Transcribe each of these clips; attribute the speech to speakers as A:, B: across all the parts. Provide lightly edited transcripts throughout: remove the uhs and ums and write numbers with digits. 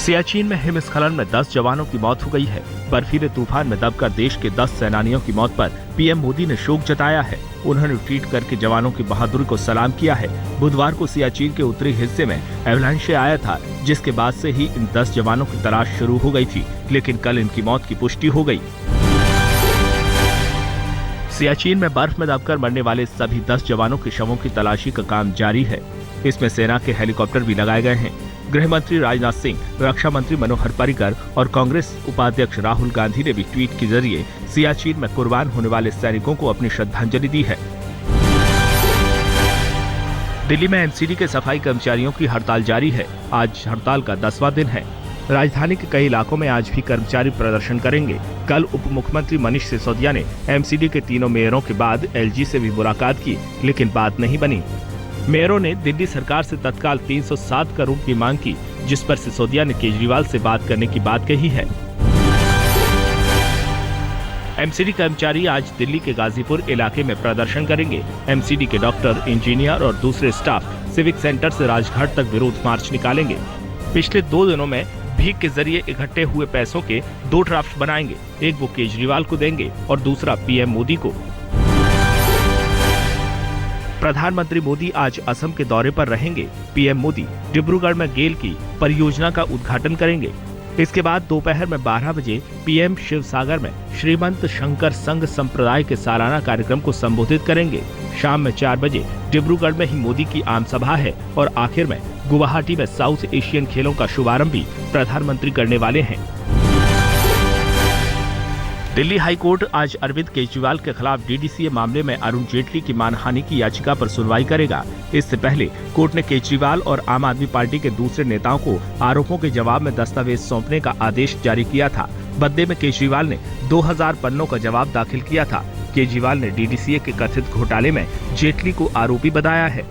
A: सियाचिन में हिमस्खलन में 10 जवानों की मौत हो गई है। बर्फीले तूफान में दबकर देश के 10 सेनानियों की मौत पर पीएम मोदी ने शोक जताया है। उन्होंने ट्वीट करके जवानों की बहादुरी को सलाम किया है। बुधवार को सियाचिन के उत्तरी हिस्से में एवलांचे आया था, जिसके बाद से ही इन 10 जवानों की तलाश शुरू हो गई थी, लेकिन कल इनकी मौत की पुष्टि हो गई। सियाचिन में बर्फ में दबकर मरने वाले सभी 10 जवानों के शवों की तलाशी का काम जारी है। इसमें सेना के हेलीकॉप्टर भी लगाए गए हैं। गृह मंत्री राजनाथ सिंह, रक्षा मंत्री मनोहर पर्रिकर और कांग्रेस उपाध्यक्ष राहुल गांधी ने भी ट्वीट के जरिए सियाचिन में कुर्बान होने वाले सैनिकों को अपनी श्रद्धांजलि दी है। दिल्ली में एमसीडी के सफाई कर्मचारियों की हड़ताल जारी है। आज हड़ताल का 10वां दिन है। राजधानी के कई इलाकों में आज भी कर्मचारी प्रदर्शन करेंगे। कल उप मुख्यमंत्री मनीष सिसोदिया ने एमसीडी के तीनों मेयरों के बाद एलजी से भी मुलाकात की, लेकिन बात नहीं बनी। मेयरों ने दिल्ली सरकार से तत्काल 307 करोड़ की मांग की, जिस पर सिसोदिया ने केजरीवाल से बात करने की बात कही है। एमसीडी कर्मचारी आज दिल्ली के गाजीपुर इलाके में प्रदर्शन करेंगे। एमसीडी के डॉक्टर, इंजीनियर और दूसरे स्टाफ सिविक सेंटर से राजघाट तक विरोध मार्च निकालेंगे। पिछले 2 दिनों में भीख के जरिए इकट्ठे हुए पैसों के 2 ड्राफ्ट बनाएंगे। एक वो केजरीवाल को देंगे और दूसरा पीएम मोदी को। प्रधानमंत्री मोदी आज असम के दौरे पर रहेंगे। पीएम मोदी डिब्रूगढ़ में गेल की परियोजना का उद्घाटन करेंगे। इसके बाद दोपहर में 12 बजे पीएम शिवसागर में श्रीमंत शंकर संघ संप्रदाय के सालाना कार्यक्रम को संबोधित करेंगे। शाम में 4 बजे डिब्रूगढ़ में ही मोदी की आम सभा है और आखिर में गुवाहाटी में साउथ एशियन खेलों का शुभारंभ भी प्रधानमंत्री करने वाले हैं। दिल्ली हाई कोर्ट आज अरविंद केजरीवाल के खिलाफ डीडीसीए मामले में अरुण जेटली की मानहानि की याचिका पर सुनवाई करेगा। इससे पहले कोर्ट ने केजरीवाल और आम आदमी पार्टी के दूसरे नेताओं को आरोपों के जवाब में दस्तावेज सौंपने का आदेश जारी किया था। बदले में केजरीवाल ने 2000 पन्नों का जवाब दाखिल किया था। केजरीवाल ने डीडीसीए के कथित घोटाले में जेटली को आरोपी बताया है।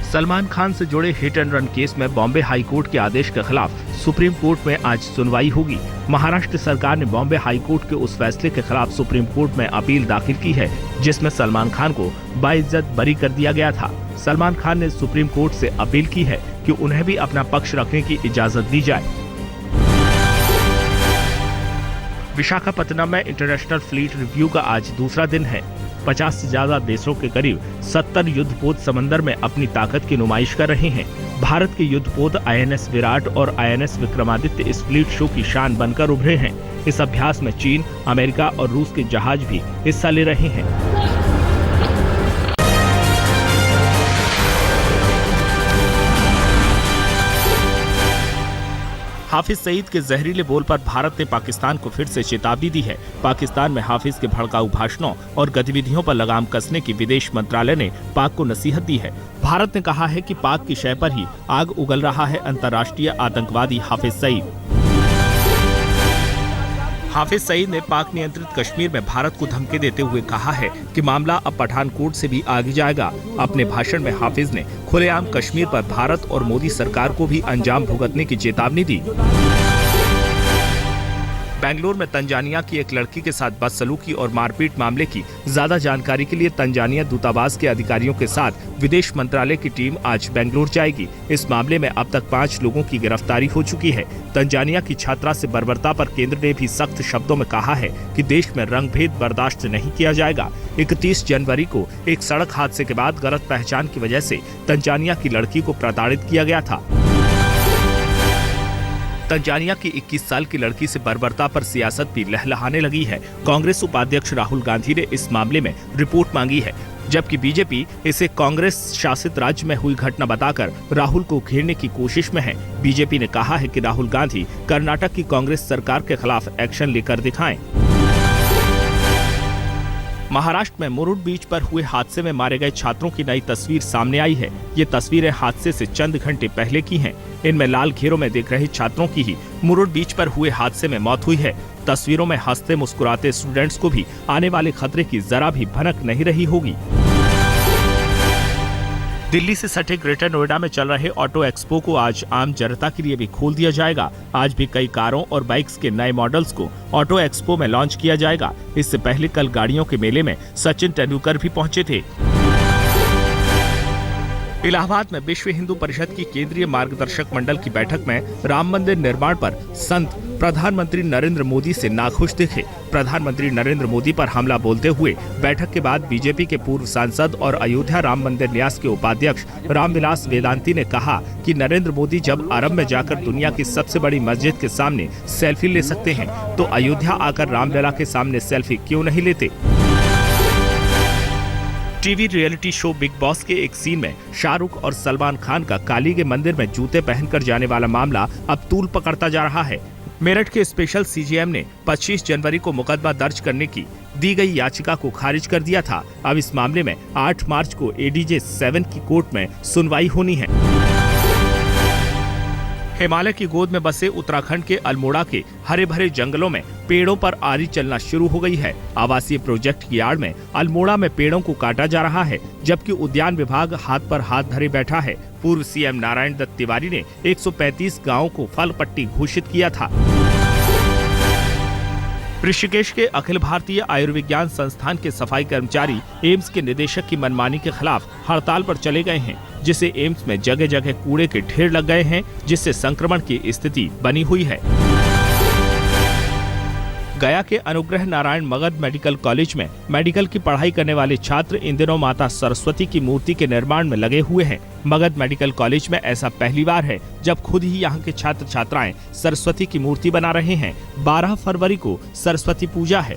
A: सलमान खान से जुड़े हिट एंड रन केस में बॉम्बे हाई कोर्ट के आदेश के खिलाफ सुप्रीम कोर्ट में आज सुनवाई होगी। महाराष्ट्र सरकार ने बॉम्बे हाई कोर्ट के उस फैसले के खिलाफ सुप्रीम कोर्ट में अपील दाखिल की है, जिसमें सलमान खान को बाइज्जत बरी कर दिया गया था। सलमान खान ने सुप्रीम कोर्ट से अपील की है कि उन्हें भी अपना पक्ष रखने की इजाजत दी जाए। विशाखापत्तनम में इंटरनेशनल फ्लीट रिव्यू का आज दूसरा दिन है। 50 से ज्यादा देशों के करीब 70 युद्धपोत समंदर में अपनी ताकत की नुमाइश कर रहे हैं। भारत के युद्धपोत आईएनएस विराट और आईएनएस विक्रमादित्य इस फ्लीट शो की शान बनकर उभरे हैं। इस अभ्यास में चीन, अमेरिका और रूस के जहाज भी हिस्सा ले रहे हैं। हाफिज सईद के जहरीले बोल पर भारत ने पाकिस्तान को फिर से चेतावनी दी है। पाकिस्तान में हाफिज के भड़काऊ भाषणों और गतिविधियों पर लगाम कसने की विदेश मंत्रालय ने पाक को नसीहत दी है। भारत ने कहा है कि पाक की शय पर ही आग उगल रहा है अंतर्राष्ट्रीय आतंकवादी हाफिज सईद। हाफिज सईद ने पाक नियंत्रित कश्मीर में भारत को धमकी देते हुए कहा है कि मामला अब पठानकोट से भी आगे जाएगा। अपने भाषण में हाफिज ने खुलेआम कश्मीर पर भारत और मोदी सरकार को भी अंजाम भुगतने की चेतावनी दी। बेंगलुरु में तंजानिया की एक लड़की के साथ बदसलूकी और मारपीट मामले की ज्यादा जानकारी के लिए तंजानिया दूतावास के अधिकारियों के साथ विदेश मंत्रालय की टीम आज बेंगलुरु जाएगी। इस मामले में अब तक 5 लोगों की गिरफ्तारी हो चुकी है। तंजानिया की छात्रा से बर्बरता पर केंद्र ने भी सख्त शब्दों में कहा है कि देश में रंगभेद बर्दाश्त नहीं किया जाएगा। 31 जनवरी को एक सड़क हादसे के बाद गलत पहचान की वजह से तंजानिया की लड़की को प्रताड़ित किया गया था। तंजानिया की 21 साल की लड़की से बर्बरता पर सियासत भी लहलहाने लगी है। कांग्रेस उपाध्यक्ष राहुल गांधी ने इस मामले में रिपोर्ट मांगी है, जबकि बीजेपी इसे कांग्रेस शासित राज्य में हुई घटना बताकर राहुल को घेरने की कोशिश में है। बीजेपी ने कहा है कि राहुल गांधी कर्नाटक की कांग्रेस सरकार के खिलाफ एक्शन लेकर दिखाएं। महाराष्ट्र में मुरुड बीच पर हुए हादसे में मारे गए छात्रों की नई तस्वीर सामने आई है। ये तस्वीरें हादसे से चंद घंटे पहले की हैं। इनमें लाल घेरों में दिख रहे छात्रों की ही मुरुड बीच पर हुए हादसे में मौत हुई है। तस्वीरों में हंसते मुस्कुराते स्टूडेंट्स को भी आने वाले खतरे की जरा भी भनक नहीं रही होगी। दिल्ली से सटे ग्रेटर नोएडा में चल रहे ऑटो एक्सपो को आज आम जनता के लिए भी खोल दिया जाएगा। आज भी कई कारों और बाइक्स के नए मॉडल्स को ऑटो एक्सपो में लॉन्च किया जाएगा। इससे पहले कल गाड़ियों के मेले में सचिन तेंदुलकर भी पहुंचे थे। इलाहाबाद में विश्व हिंदू परिषद की केंद्रीय मार्गदर्शक मंडल की बैठक में राम मंदिर निर्माण पर संत प्रधानमंत्री नरेंद्र मोदी से नाखुश दिखे। प्रधानमंत्री नरेंद्र मोदी पर हमला बोलते हुए बैठक के बाद बीजेपी के पूर्व सांसद और अयोध्या राम मंदिर न्यास के उपाध्यक्ष रामविलास वेदांती ने कहा कि नरेंद्र मोदी जब अरब में जाकर दुनिया की सबसे बड़ी मस्जिद के सामने सेल्फी ले सकते हैं तो अयोध्या आकर रामलला के सामने सेल्फी क्यों नहीं लेते। TV reality show big boss के एक सीन में शाहरुख और सलमान खान का काली के मंदिर में जूते पहनकर जाने वाला मामला अब तूल पकड़ता जा रहा है। मेरठ के स्पेशल सीजेएम ने 25 जनवरी को मुकदमा दर्ज करने की दी गई याचिका को खारिज कर दिया था। अब इस मामले में 8 मार्च को एडीजे 7 की कोर्ट में सुनवाई होनी है। हिमालय की गोद में बसे उत्तराखंड के अल्मोड़ा के हरे भरे जंगलों में पेड़ों पर आरी चलना शुरू हो गई है। आवासीय प्रोजेक्ट की आड़ में अल्मोड़ा में पेड़ों को काटा जा रहा है, जबकि उद्यान विभाग हाथ पर हाथ धरे बैठा है। पूर्व सीएम नारायण दत्त तिवारी ने 135 गांवों को फल पट्टी घोषित किया था। ऋषिकेश के अखिल भारतीय आयुर्विज्ञान संस्थान के सफाई कर्मचारी एम्स के निदेशक की मनमानी के खिलाफ हड़ताल पर चले गए हैं, जिससे एम्स में जगह जगह कूड़े के ढेर लग गए हैं, जिससे संक्रमण की स्थिति बनी हुई है। गया के अनुग्रह नारायण मगध मेडिकल कॉलेज में मेडिकल की पढ़ाई करने वाले छात्र इन दिनों माता सरस्वती की मूर्ति के निर्माण में लगे हुए हैं। मगध मेडिकल कॉलेज में ऐसा पहली बार है जब खुद ही यहाँ के छात्र छात्राएं सरस्वती की मूर्ति बना रहे हैं। 12 फरवरी को सरस्वती पूजा है।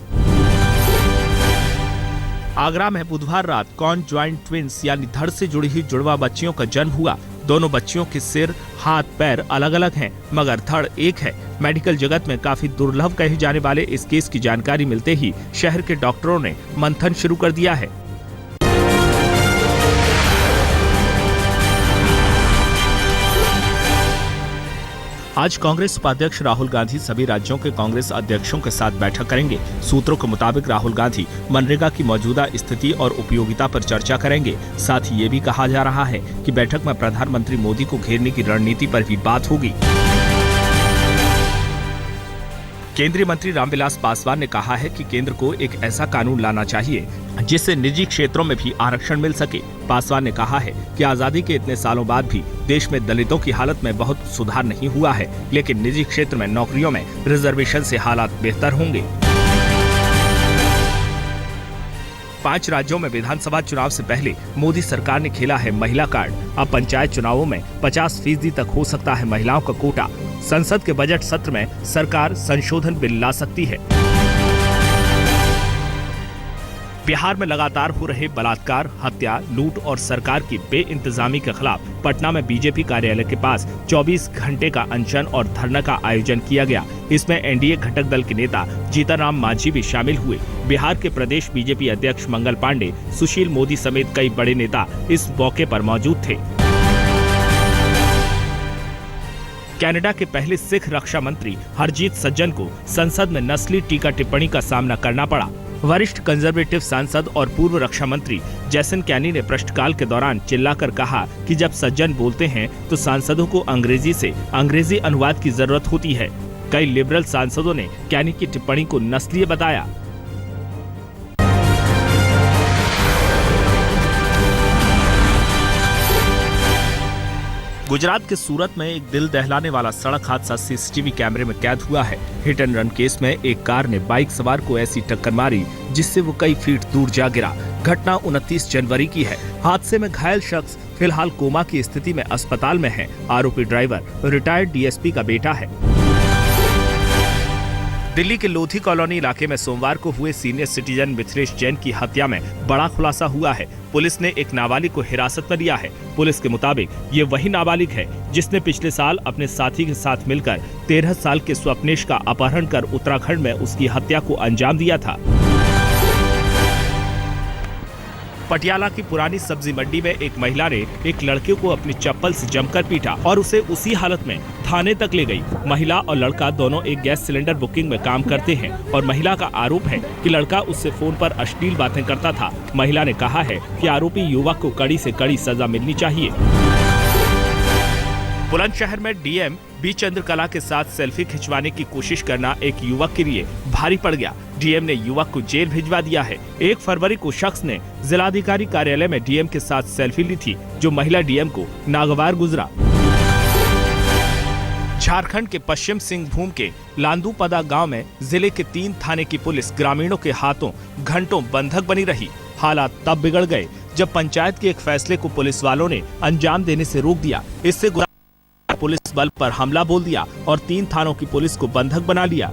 A: आगरा में बुधवार रात कॉन्जॉइंट ट्विंस यानी धड़ से जुड़ी हुई जुड़वा बच्चियों का जन्म हुआ। दोनों बच्चियों के सिर, हाथ, पैर अलग अलग हैं, मगर धड़ एक है। मेडिकल जगत में काफी दुर्लभ कहे जाने वाले इस केस की जानकारी मिलते ही शहर के डॉक्टरों ने मंथन शुरू कर दिया है। आज कांग्रेस उपाध्यक्ष राहुल गांधी सभी राज्यों के कांग्रेस अध्यक्षों के साथ बैठक करेंगे। सूत्रों के मुताबिक राहुल गांधी मनरेगा की मौजूदा स्थिति और उपयोगिता पर चर्चा करेंगे। साथ ही ये भी कहा जा रहा है कि बैठक में प्रधानमंत्री मोदी को घेरने की रणनीति पर भी बात होगी। केंद्रीय मंत्री रामविलास पासवान ने कहा है कि केंद्र को एक ऐसा कानून लाना चाहिए जिससे निजी क्षेत्रों में भी आरक्षण मिल सके। पासवान ने कहा है कि आजादी के इतने सालों बाद भी देश में दलितों की हालत में बहुत सुधार नहीं हुआ है, लेकिन निजी क्षेत्र में नौकरियों में रिजर्वेशन से हालात बेहतर होंगे। 5 राज्यों में विधानसभा चुनाव से पहले मोदी सरकार ने खेला है महिला कार्ड। अब पंचायत चुनावों में 50% तक हो सकता है महिलाओं का कोटा। संसद के बजट सत्र में सरकार संशोधन बिल ला सकती है। बिहार में लगातार हो रहे बलात्कार, हत्या, लूट और सरकार की बेइंतजामी के खिलाफ पटना में बीजेपी कार्यालय के पास 24 घंटे का अनशन और धरना का आयोजन किया गया। इसमें एनडीए घटक दल के नेता जीतनराम मांझी भी शामिल हुए। बिहार के प्रदेश बीजेपी अध्यक्ष मंगल पांडे, सुशील मोदी समेत कई बड़े नेता इस मौके पर मौजूद थे। कनाडा के पहले सिख रक्षा मंत्री हरजीत सज्जन को संसद में नस्ली टीका टिप्पणी का सामना करना पड़ा। वरिष्ठ कंजर्वेटिव सांसद और पूर्व रक्षा मंत्री जैसन कैनी ने प्रश्नकाल के दौरान चिल्लाकर कहा कि जब सज्जन बोलते हैं तो सांसदों को अंग्रेजी से अंग्रेजी अनुवाद की जरूरत होती है। कई लिबरल सांसदों ने कैनी की टिप्पणी को नस्लीय बताया। गुजरात के सूरत में एक दिल दहलाने वाला सड़क हादसा सीसीटीवी कैमरे में कैद हुआ है। हिट एंड रन केस में एक कार ने बाइक सवार को ऐसी टक्कर मारी जिससे वो कई फीट दूर जा गिरा। घटना 29 जनवरी की है। हादसे में घायल शख्स फिलहाल कोमा की स्थिति में अस्पताल में है। आरोपी ड्राइवर रिटायर्ड डीएसपी का बेटा है। दिल्ली के लोधी कॉलोनी इलाके में सोमवार को हुए सीनियर सिटीजन मिथिलेश जैन की हत्या में बड़ा खुलासा हुआ है। पुलिस ने एक नाबालिग को हिरासत में लिया है। पुलिस के मुताबिक ये वही नाबालिग है जिसने पिछले साल अपने साथी के साथ मिलकर 13 साल के स्वप्नेश का अपहरण कर उत्तराखंड में उसकी हत्या को अंजाम दिया था। पटियाला की पुरानी सब्जी मंडी में एक महिला ने एक लड़के को अपनी चप्पल से जमकर पीटा और उसे उसी हालत में थाने तक ले गई। महिला और लड़का दोनों एक गैस सिलेंडर बुकिंग में काम करते हैं और महिला का आरोप है कि लड़का उससे फोन पर अश्लील बातें करता था। महिला ने कहा है कि आरोपी युवक को कड़ी से कड़ी सजा मिलनी चाहिए। बुलंदशहर में डीएम बी चंद्रकला के साथ सेल्फी खिंचवाने की कोशिश करना एक युवक के लिए भारी पड़ गया। डीएम ने युवक को जेल भिजवा दिया है। 1 फरवरी को शख्स ने जिलाधिकारी कार्यालय में डीएम के साथ सेल्फी ली थी, जो महिला डीएम को नागवार गुजरा। झारखंड के पश्चिम सिंहभूम के लांदूपदा गांव में जिले के 3 थाने की पुलिस ग्रामीणों के हाथों घंटों बंधक बनी रही। हालात तब बिगड़ गए जब पंचायत के एक फैसले को पुलिस वालों ने अंजाम देने से रोक दिया। इससे पुलिस बल पर हमला बोल दिया और 3 थानों की पुलिस को बंधक बना लिया।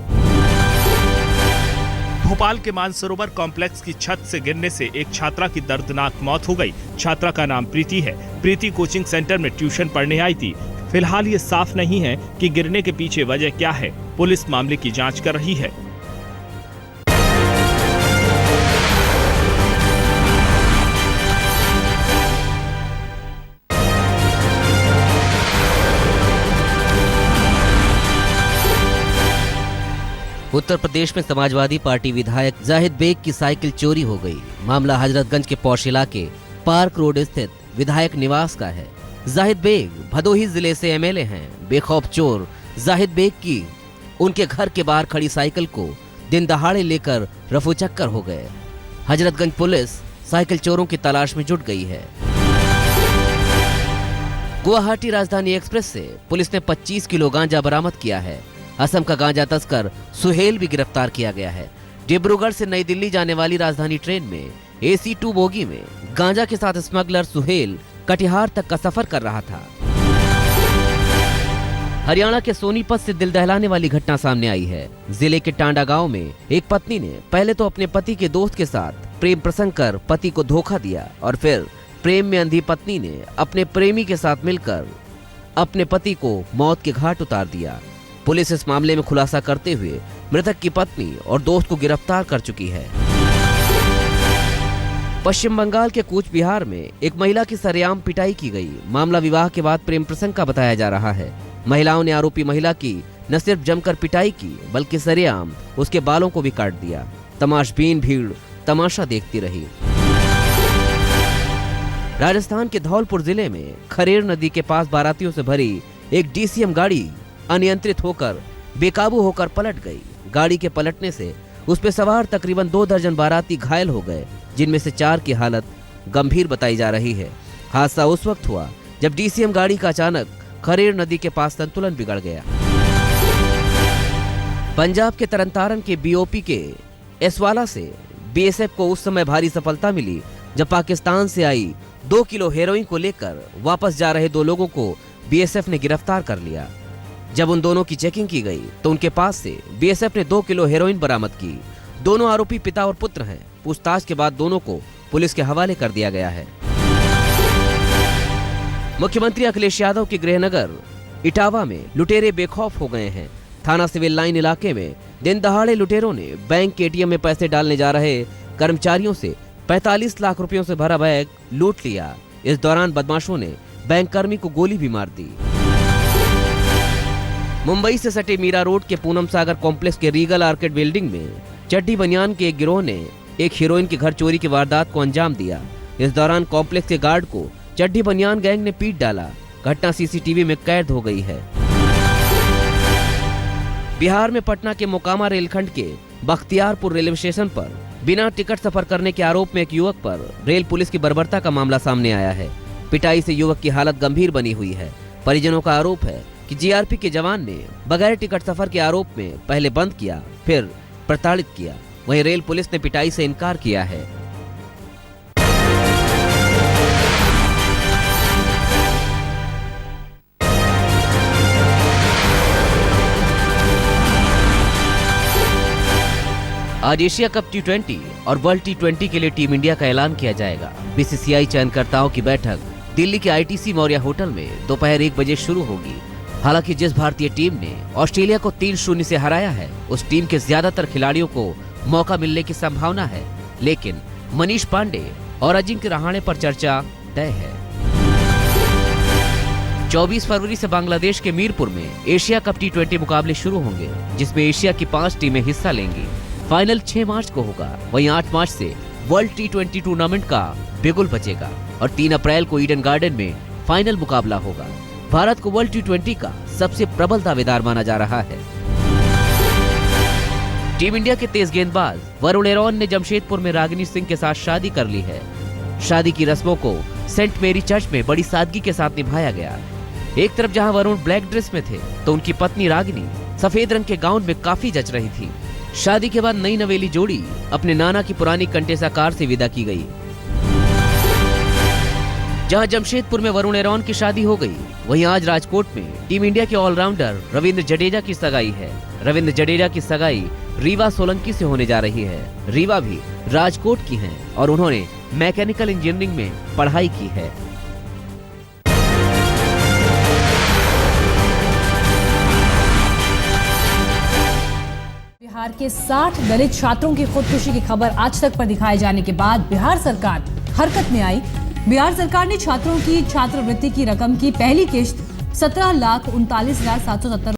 A: भोपाल के मानसरोवर कॉम्प्लेक्स की छत से गिरने से एक छात्रा की दर्दनाक मौत हो गई। छात्रा का नाम प्रीति है। प्रीति कोचिंग सेंटर में ट्यूशन पढ़ने आई थी। फिलहाल ये साफ नहीं है कि गिरने के पीछे वजह क्या है। पुलिस मामले की जांच कर रही है।
B: उत्तर प्रदेश में समाजवादी पार्टी विधायक जाहिद बेग की साइकिल चोरी हो गई। मामला हजरतगंज के पौष इलाके पार्क रोड स्थित विधायक निवास का है। जाहिद बेग भदोही जिले से एमएलए हैं। बेखौफ चोर जाहिद बेग की उनके घर के बाहर खड़ी साइकिल को दिन दहाड़े लेकर रफूचक्कर हो गए। हजरतगंज पुलिस साइकिल चोरों की तलाश में जुट गई है। गुवाहाटी राजधानी एक्सप्रेस से पुलिस ने 25 किलो गांजा बरामद किया है। असम का गांजा तस्कर सुहेल भी गिरफ्तार किया गया है। डिब्रूगढ़ से नई दिल्ली जाने वाली राजधानी ट्रेन में AC 2 बोगी में गांजा के साथ स्मगलर सुहेल कटिहार तक का सफर कर रहा था। हरियाणा के सोनीपत से दिल दहलाने वाली घटना सामने आई है। जिले के टांडा गांव में एक पत्नी ने पहले तो अपने पति के दोस्त के साथ प्रेम प्रसंग कर पति को धोखा दिया और फिर प्रेम में अंधी पत्नी ने अपने प्रेमी के साथ मिलकर अपने पति को मौत के घाट उतार दिया। पुलिस इस मामले में खुलासा करते हुए मृतक की पत्नी और दोस्त को गिरफ्तार कर चुकी है। पश्चिम बंगाल के कूच बिहार में एक महिला की सरेआम पिटाई की गई। मामला विवाह के बाद प्रेम प्रसंग का बताया जा रहा है। महिलाओं ने आरोपी महिला की न सिर्फ जमकर पिटाई की बल्कि सरेआम उसके बालों को भी काट दिया। तमाशबीन भीड़ तमाशा देखती रही। राजस्थान के धौलपुर जिले में खरेर नदी के पास बारातियों से भरी एक DCM गाड़ी अनियंत्रित होकर बेकाबू होकर पलट गई। गाड़ी के पलटने से उस पे सवार तकरीबन 2 दर्जन बाराती घायल हो गए, जिनमें से 4 की हालत गंभीर बताई जा रही है। हादसा उस वक्त हुआ जब DCM गाड़ी का अचानक खरेर नदी के पास संतुलन बिगड़ गया। पंजाब के तरनतारन के BOP के एसवाला से BSF को उस समय भारी सफलता मिली जब पाकिस्तान से आई 2 किलो हेरोइन को लेकर वापस जा रहे 2 लोगों को BSF ने गिरफ्तार कर लिया। जब उन दोनों की चेकिंग की गई तो उनके पास से BSF ने 2 किलो हेरोइन बरामद की। दोनों आरोपी पिता और पुत्र हैं। पूछताछ के बाद दोनों को पुलिस के हवाले कर दिया गया है। मुख्यमंत्री अखिलेश यादव के गृहनगर इटावा में लुटेरे बेखौफ हो गए हैं। थाना सिविल लाइन इलाके में दिन दहाड़े लुटेरों ने बैंक के ATM में पैसे डालने जा रहे कर्मचारियों से 45 लाख रुपयों से भरा बैग लूट लिया। इस दौरान बदमाशों ने बैंक कर्मी को गोली भी मार दी। मुंबई से सटे मीरा रोड के पूनम सागर कॉम्प्लेक्स के रीगल आर्केड बिल्डिंग में चड्डी बनियान के एक गिरोह ने एक हीरोइन के घर चोरी की वारदात को अंजाम दिया। इस दौरान कॉम्प्लेक्स के गार्ड को चड्डी बनियान गैंग ने पीट डाला। घटना CCTV में कैद हो गई है। बिहार में पटना के मोकामा रेलखंड के बख्तियारपुर रेलवे स्टेशन पर बिना टिकट सफर करने के आरोप में एक युवक पर रेल पुलिस की बर्बरता का मामला सामने आया है। पिटाई से युवक की हालत गंभीर बनी हुई है। परिजनों का आरोप है कि GRP के जवान ने बगैर टिकट सफर के आरोप में पहले बंद किया फिर प्रताड़ित किया। वहीं रेल पुलिस ने पिटाई से इनकार किया है। आज एशिया कप T20 और वर्ल्ड T20 के लिए टीम इंडिया का ऐलान किया जाएगा। BCCI चयनकर्ताओं की बैठक दिल्ली के ITC मौर्य होटल में दोपहर 1 बजे शुरू होगी। हालांकि जिस भारतीय टीम ने ऑस्ट्रेलिया को 3-0 से हराया है उस टीम के ज्यादातर खिलाड़ियों को मौका मिलने की संभावना है, लेकिन मनीष पांडे और अजिंक्य रहाणे पर चर्चा तय है। 24 फरवरी से बांग्लादेश के मीरपुर में एशिया कप T20 मुकाबले शुरू होंगे, जिसमें एशिया की 5 टीमें हिस्सा लेंगी। फाइनल 6 मार्च को होगा। वहीं 8 मार्च से वर्ल्ड T20 टूर्नामेंट का बिगुल बजेगा और 3 अप्रैल को ईडन गार्डन में फाइनल मुकाबला होगा। भारत को वर्ल्ड T20 का सबसे प्रबल दावेदार माना जा रहा है। टीम इंडिया के तेज गेंदबाज वरुण एरोन ने जमशेदपुर में रागिनी सिंह के साथ शादी कर ली है। शादी की रस्मों को सेंट मेरी चर्च में बड़ी सादगी के साथ निभाया गया। एक तरफ जहां वरुण ब्लैक ड्रेस में थे, तो उनकी पत्नी रागिनी सफेद रंग के गाउन में काफी जच रही थी। शादी के बाद नई नवेली जोड़ी अपने नाना की पुरानी कंटेसा कार से विदा की गई। जहां जमशेदपुर में वरुण एरोन की शादी हो गई, वहीं आज राजकोट में टीम इंडिया के ऑलराउंडर रविंद्र जडेजा की सगाई है। रविंद्र जडेजा की सगाई रीवा सोलंकी से होने जा रही है। रीवा भी राजकोट की हैं और उन्होंने मैकेनिकल इंजीनियरिंग में पढ़ाई की है।
C: बिहार के 60 दलित छात्रों की खुदकुशी की खबर आज तक पर दिखाए जाने के बाद बिहार सरकार हरकत में आई। बिहार सरकार ने छात्रों की छात्रवृत्ति की रकम की पहली किश्त 17,39,770